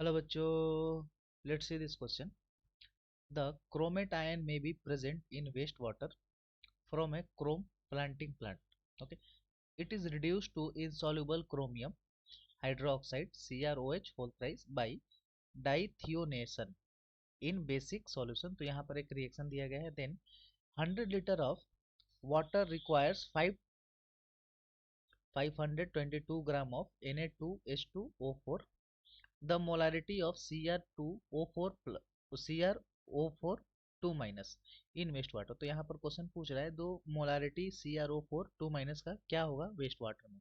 Hello बच्चों, let's see this question. The chromate ion may be present in wastewater from a chrome planting plant. Okay, it is reduced to insoluble chromium hydroxide CrOH whole thrice by dithionation in basic solution. तो यहाँ पर एक reaction दिया गया है. Then 100 liter of water requires 522 gram of Na2H2O4. The molarity of Cr2O4 Cr O4 2 minus in waste water. तो यहाँ पर क्वेश्चन पूछ रहा है दो मोलारिटी CrO4 2 माइनस का क्या होगा वेस्ट वाटर में.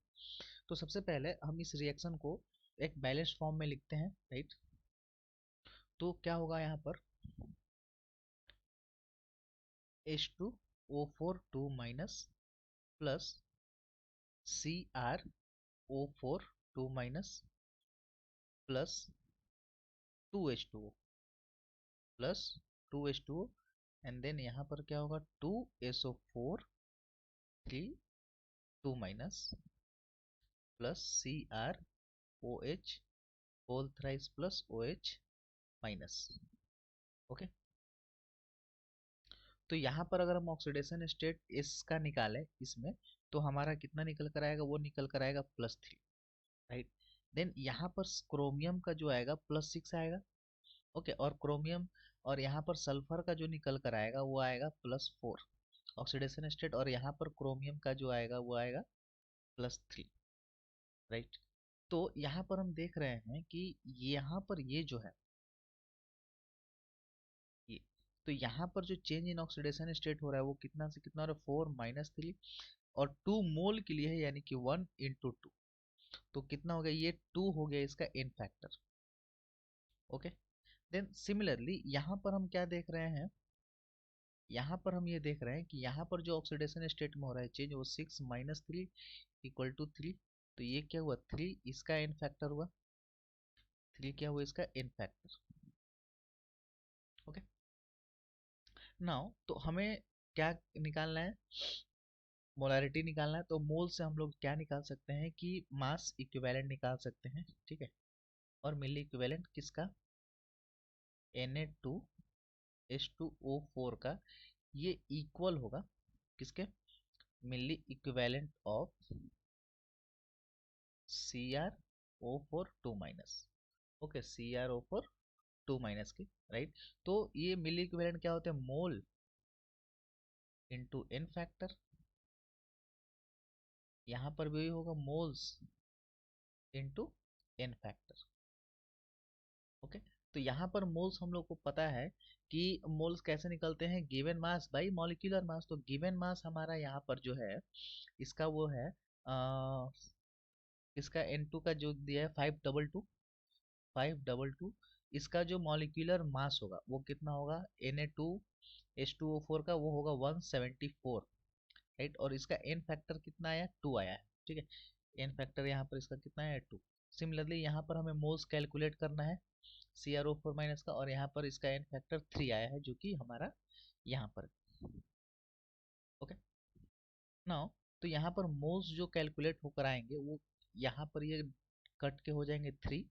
तो सबसे पहले हम इस रिएक्शन को एक बैलेंस फॉर्म में लिखते हैं, राइट. तो क्या होगा यहाँ पर H2O4 2 minus plus CrO4 2 minus plus 2H2O plus 2H2O and then यहाँ पर क्या होगा 2SO4 3 2 minus plus CrOH whole thrice plus OH minus. Okay, तो यहाँ पर अगर हम ऑक्सीडेशन स्टेट S का निकालें इसमें, तो हमारा कितना निकल कर आएगा, वो निकल कर आएगा +3, राइट. देन यहाँ पर क्रोमियम का जो आएगा +6 आएगा. ओके, और क्रोमियम और यहाँ पर सल्फर का जो निकल कर आएगा वो आएगा +4 ऑक्सीडेशन स्टेट, और यहाँ पर क्रोमियम का जो आएगा वो आएगा +3, राइट. तो यहाँ पर हम देख रहे हैं कि यहाँ पर ये जो है ये, तो यहाँ पर जो चेंज इन ऑक्सीडेशन स्टेट हो रहा है वो कितना से कितना हो रहा है 4 - 3, और 2 मोल के लिए है, यानी कि 1 × 2. तो कितना हो गया, ये 2 हो गया इसका n factor. Okay, then similarly यहाँ पर हम क्या देख रहे हैं, यहाँ पर हम ये देख रहे हैं कि यहाँ पर जो ऑक्सीडेशन स्टेट में हो रहा है चेंज वो 6 - 3 = 3. तो ये क्या हुआ 3 इसका एन फैक्टर हुआ, 3 क्या हुआ इसका एन फैक्टर. ओके, नाउ तो हमें क्या निकालना है, मोलारिटी निकालना है. तो मोल से हम लोग क्या निकाल सकते हैं कि मास इक्विवेलेंट निकाल सकते हैं, ठीक है. और मिली इक्विवेलेंट किसका, Na2H2O4 का, ये इक्वल होगा किसके, milli equivalent of CrO4 2 minus. Okay, CrO4 2 minus की, राइट. तो ये मिली इक्विवेलेंट क्या होते हैं, मोल इंटू एन फैक्टर. यहाँ पर भी होगा moles into n factor. Okay, तो यहाँ पर मोल्स हम लोग को पता है कि मोल्स कैसे निकलते हैं, given mass by molecular mass. तो गिवन मास हमारा यहाँ पर जो है इसका वो है इसका N2 का जो दिया है 522. इसका जो मॉलिक्यूलर मास होगा वो कितना होगा, Na2H2O4 का वो होगा 174, राइट. और इसका एन फैक्टर कितना आया, 2 आया है, ठीक है. एन फैक्टर यहाँ पर इसका कितना है, 2. सिमिलरली यहाँ पर हमें मोल्स कैलकुलेट करना है CrO4 माइनस का, और यहाँ पर इसका एन फैक्टर 3 आया है जो कि हमारा यहाँ पर. ओके, नाउ तो यहाँ पर मोल्स जो कैलकुलेट होकर आएंगे वो यहाँ पर ये कट के हो जाएंगे 3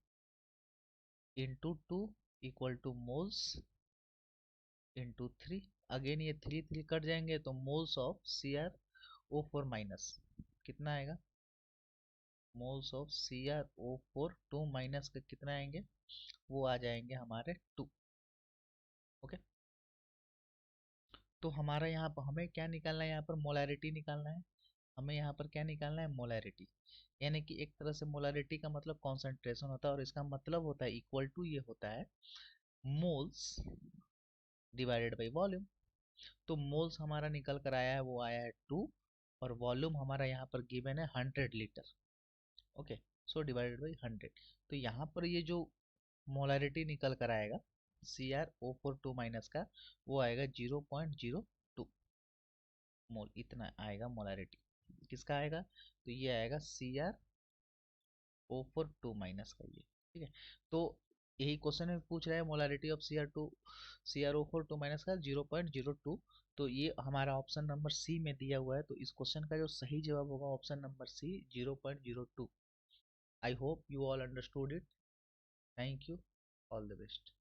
× 2 = मोल्स इंटू 3. अगेन ये 3 3 कट जाएंगे तो मोल्स ऑफ CrO4 माइनस कितना आएगा, मोल्स ऑफ CrO4 2 माइनस का कितना आएंगे, वो आ जाएंगे हमारे 2. ओके, तो हमारा यहाँ पर हमें क्या निकालना है, यहाँ पर मोलैरिटी निकालना है. हमें यहाँ पर क्या निकालना है, मोलैरिटी. यानी कि एक तरह से मोलैरिटी का मतलब कॉन्सेंट्रेशन होता है, और इसका मतलब होता है इक्वल टू ये होता है मोल्स डिवाइडेड बाई वॉल्यूम. तो मोल्स हमारा निकल कर आया है, वो आया है 2, और वॉल्यूम हमारा यहाँ पर गिवन है 100 litre. Okay, so divided by 100. तो यहाँ पर ये जो मोलैरिटी निकल कर आएगा CrO4 2 माइनस का, वो आएगा 0.02 मोल. इतना आएगा मोलैरिटी, किसका आएगा, तो ये आएगा CrO4 2 माइनस का, ये ठीक है. तो यही क्वेश्चन में पूछ रहा है मोलैरिटी ऑफ CrO4 2 माइनस का 0.02. तो ये हमारा ऑप्शन नंबर सी में दिया हुआ है. तो इस क्वेश्चन का जो सही जवाब होगा option number C 0.02. I hope you all understood it. Thank you. All the best.